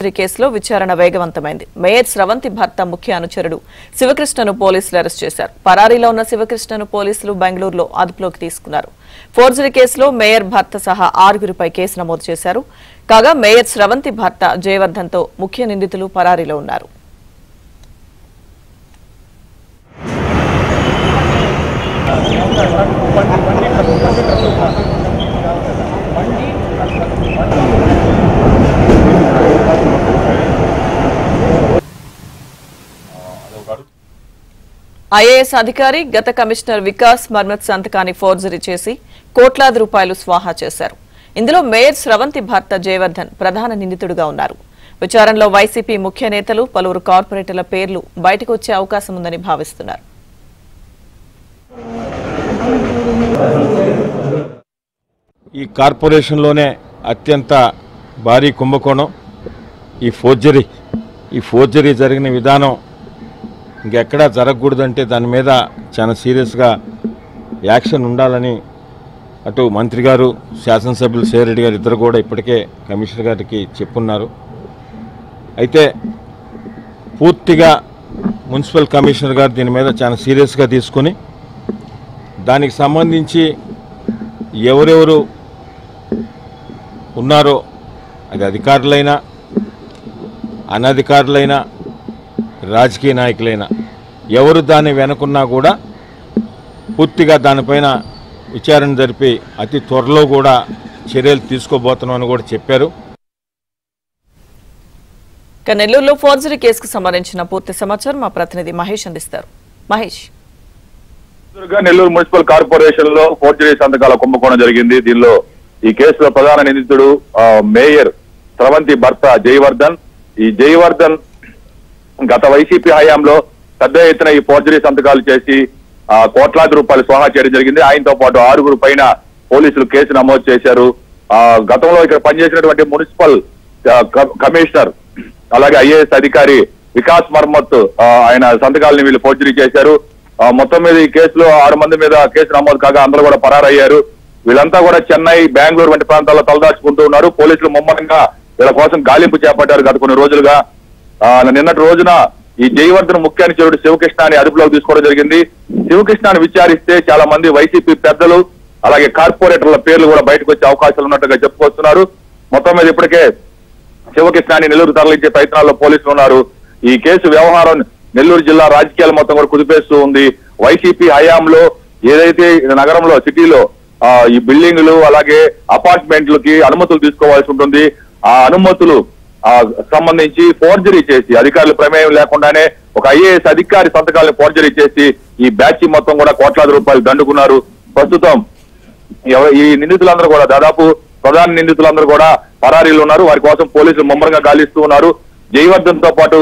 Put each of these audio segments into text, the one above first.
కేసులో విచారణ వేగవంతమైంది. మేయర్ స్రవంతి భర్త ముఖ్య అనుచరుడు శివకృష్ణను పోలీసులు అరెస్ట్ చేశారు. పరారీలో ఉన్న శివకృష్ణను పోలీసులు బెంగళూరులో అదుపులోకి తీసుకున్నారు. ఫోర్జరీ కేసులో మేయర్ భర్త సహా 6గురిపై కేసు నమోదు చేశారు. కాగా మేయర్ స్రవంతి భర్త జయవర్ధన్తో ముఖ్య నిందితులు పరారీలో ఉన్నారు. ఐఏఎస్ అధికారి గత కమిషనర్ వికాస్ మర్మత్ సంతకాన్ని ఫోర్జరీ చేసి కోట్లాది రూపాయలు స్వాహా చేశారు. ఇందులో మేయర్ స్రవంతి భర్త జయవర్ధన్ ప్రధాన నిందితుడిగా ఉన్నారు. విచారణలో వైసీపీ ముఖ్య నేతలు పలువురు కార్పొరేటర్ల పేర్లు బయటకు వచ్చే అవకాశం ఉందని భావిస్తున్నారు. ఈ కార్పొరేషన్లోనే అత్యంత భారీ కుంభకోణం ఈ ఫోర్జరీ జరిగిన విధానం ఇంకెక్కడా జరగకూడదంటే దాని మీద చాలా సీరియస్గా యాక్షన్ ఉండాలని అటు మంత్రి గారు శాసనసభ్యులు సేరెడ్డి గారు ఇద్దరు కూడా ఇప్పటికే కమిషనర్ గారికి చెప్పున్నారు. అయితే పూర్తిగా మున్సిపల్ కమిషనర్ గారు దీని మీద చాలా సీరియస్గా తీసుకొని దానికి సంబంధించి ఎవరెవరు ఉన్నారో అది అధికారులైనా అనధికారులైనా రాజకీయ నాయకులైనా ఎవరు దాన్ని వెనుకున్నా కూడా పూర్తిగా దానిపైన విచారణ జరిపి అతి త్వరలో కూడా చర్యలు తీసుకోబోతున్నామని కూడా చెప్పారు. నెల్లూరులో ఫోర్జరీ కేసుకు సంబంధించిన పూర్తి సమాచారం మా ప్రతినిధి మహేష్ అందిస్తారు. మహేష్, నెల్లూరు మున్సిపల్ కార్పొరేషన్ లో ఫోర్జరీ సంతకాల కుంభకోణం జరిగింది. దీనిలో ఈ కేసులో ప్రధాన నిందితుడు మేయర్ స్రవంతి భర్త జయవర్ధన్. ఈ జయవర్ధన్ గత వైసీపీ హయాంలో పెద్ద ఎత్తున ఈ ఫోర్జరీ సంతకాలు చేసి కోట్లాది రూపాయలు స్వాహా చేయడం జరిగింది. ఆయనతో పాటు 6గురు పైన పోలీసులు కేసు నమోదు చేశారు. గతంలో ఇక్కడ పనిచేసినటువంటి మున్సిపల్ కమిషనర్ అలాగే ఐఏఎస్ అధికారి వికాస్ మర్మత్ ఆయన సంతకాలని వీళ్ళు ఫోర్జరీ చేశారు. మొత్తం మీద ఈ కేసులో 6 మంది మీద కేసు నమోదు కాగా అందరూ కూడా పరారయ్యారు. వీళ్ళంతా కూడా చెన్నై, బెంగళూరు వంటి ప్రాంతాల్లో తలదాచుకుంటూ ఉన్నారు. పోలీసులు ముమ్మరంగా వీళ్ళ కోసం గాలింపు చేపట్టారు గత కొన్ని రోజులుగా. నిన్నటి రోజున ఈ జయవర్ధన్ ముఖ్య అనుచరుడు శివకృష్ణని అదుపులోకి తీసుకోవడం జరిగింది. శివకృష్ణని విచారిస్తే చాలా మంది వైసీపీ పెద్దలు అలాగే కార్పొరేటర్ల పేర్లు కూడా బయటకు వచ్చే అవకాశాలు ఉన్నట్టుగా చెప్పుకొస్తున్నారు. మొత్తం మీద ఇప్పటికే శివకృష్ణని నెల్లూరు తరలించే ప్రయత్నాల్లో పోలీసులు ఉన్నారు. ఈ కేసు వ్యవహారం నెల్లూరు జిల్లా రాజకీయాలు మొత్తం కూడా కుదిపేస్తూ ఉంది. వైసీపీ హయాంలో ఏదైతే నగరంలో సిటీలో ఈ బిల్డింగులు అలాగే అపార్ట్మెంట్లకి అనుమతులు తీసుకోవాల్సి ఉంటుంది. ఆ అనుమతులు సంబంధించి ఫోర్జరీ చేసి అధికారుల ప్రమేయం లేకుండానే ఒక ఐఏఎస్ అధికారి సంతకాలను ఫోర్జరీ చేసి ఈ బ్యాచ్ మొత్తం కూడా కోట్లాది రూపాయలు దండుకున్నారు. ప్రస్తుతం ఈ నిందితులందరూ కూడా దాదాపు ప్రధాన నిందితులందరూ కూడా పరారీలు ఉన్నారు. వారి కోసం పోలీసులు ముమ్మరంగా గాలిస్తూ ఉన్నారు. జయవర్ధన్ తో పాటు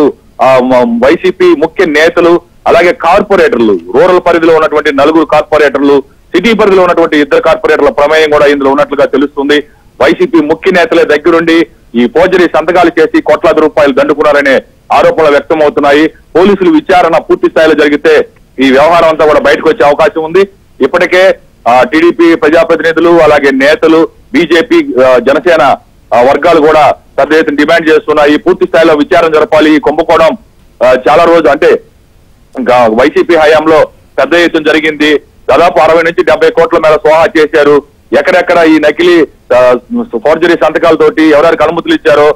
వైసీపీ ముఖ్య నేతలు అలాగే కార్పొరేటర్లు, రూరల్ పరిధిలో ఉన్నటువంటి 4 కార్పొరేటర్లు, సిటీ పరిధిలో ఉన్నటువంటి 2 కార్పొరేటర్ల ప్రమేయం కూడా ఇందులో ఉన్నట్లుగా తెలుస్తుంది. వైసీపీ ముఖ్య నేతలే దగ్గరుండి ఈ ఫోర్జరీ సంతకాలు చేసి కోట్లాది రూపాయలు దండుకున్నారనే ఆరోపణలు వ్యక్తం అవుతున్నాయి. పోలీసులు విచారణ పూర్తి స్థాయిలో జరిగితే ఈ వ్యవహారం అంతా కూడా బయటకు వచ్చే అవకాశం ఉంది. ఇప్పటికే టీడీపీ ప్రజాప్రతినిధులు అలాగే నేతలు, బీజేపీ, జనసేన వర్గాలు కూడా పెద్ద ఎత్తున డిమాండ్ చేస్తున్నాయి. పూర్తి స్థాయిలో విచారణ జరపాలి. ఈ కుంభకోణం చాలా రోజు అంటే వైసీపీ హయాంలో పెద్ద ఎత్తున జరిగింది. దాదాపు 60 నుంచి 70 కోట్ల మేర స్వాహా చేశారు. ఎక్కడెక్కడ ఈ నకిలీ ఫోర్జరీ సంతకాలతోటి ఎవరికి అనుమతులు ఇచ్చారో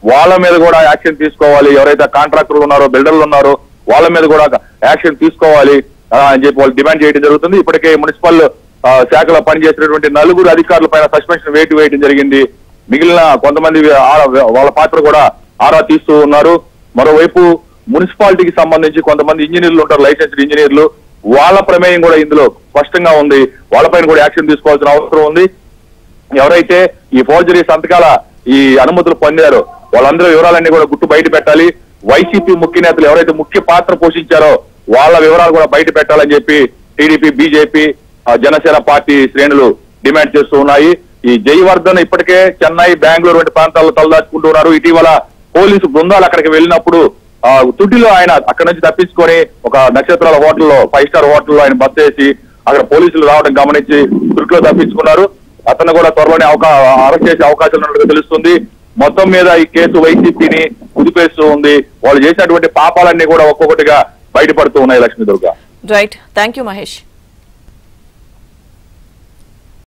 వాళ్ళ మీద కూడా యాక్షన్ తీసుకోవాలి. ఎవరైతే కాంట్రాక్టర్లు ఉన్నారో, బిల్డర్లు ఉన్నారో వాళ్ళ మీద కూడా యాక్షన్ తీసుకోవాలి అని చెప్పి వాళ్ళు డిమాండ్ చేయడం జరుగుతుంది. ఇప్పటికే మున్సిపల్ శాఖలో పనిచేసినటువంటి 4 అధికారుల పైన సస్పెన్షన్ వేయడం జరిగింది. మిగిలిన కొంతమంది వాళ్ళ పాత్ర కూడా ఆరా తీస్తూ ఉన్నారు. మరోవైపు మున్సిపాలిటీకి సంబంధించి కొంతమంది ఇంజనీర్లు ఉంటారు, లైసెన్స్డ్ ఇంజనీర్లు, వాళ్ళ ప్రమేయం కూడా ఇందులో స్పష్టంగా ఉంది. వాళ్ళపైన కూడా యాక్షన్ తీసుకోవాల్సిన అవసరం ఉంది. ఎవరైతే ఈ ఫోర్జరీ సంతకాల ఈ అనుమతులు పొందారో వాళ్ళందరూ వివరాలన్నీ కూడా గుట్టు బయట పెట్టాలి. వైసీపీ ముఖ్య నేతలు ఎవరైతే ముఖ్య పాత్ర పోషించారో వాళ్ళ వివరాలు కూడా బయట పెట్టాలని చెప్పి టీడీపీ, బీజేపీ, జనసేన పార్టీ శ్రేణులు డిమాండ్ చేస్తూ ఉన్నాయి. ఈ జయవర్ధన్ ఇప్పటికే చెన్నై, బెంగళూరు వంటి ప్రాంతాల్లో తలదాచుకుంటూ ఉన్నారు. ఇటీవల పోలీసు బృందాలు అక్కడికి వెళ్ళినప్పుడు తుటిలో ఆయన అక్కడి నుంచి తప్పించుకొని ఒక నక్షత్రాల హోటల్లో, 5 స్టార్ హోటల్లో ఆయన బస చేసి అక్కడ పోలీసులు రావడం గమనించి తుటిలో తప్పించుకున్నారు. అతను కూడా త్వరలోనే అరెస్ట్ చేసే అవకాశాలు ఉన్నట్టుగా తెలుస్తుంది. మొత్తం మీద ఈ కేసు వైసీపీని కుదిపేస్తూ ఉంది. వాళ్ళు చేసినటువంటి పాపాలన్నీ కూడా ఒక్కొక్కటిగా బయటపడుతూ ఉన్నాయి. Lakshmi Durga. Right, thank you Mahesh.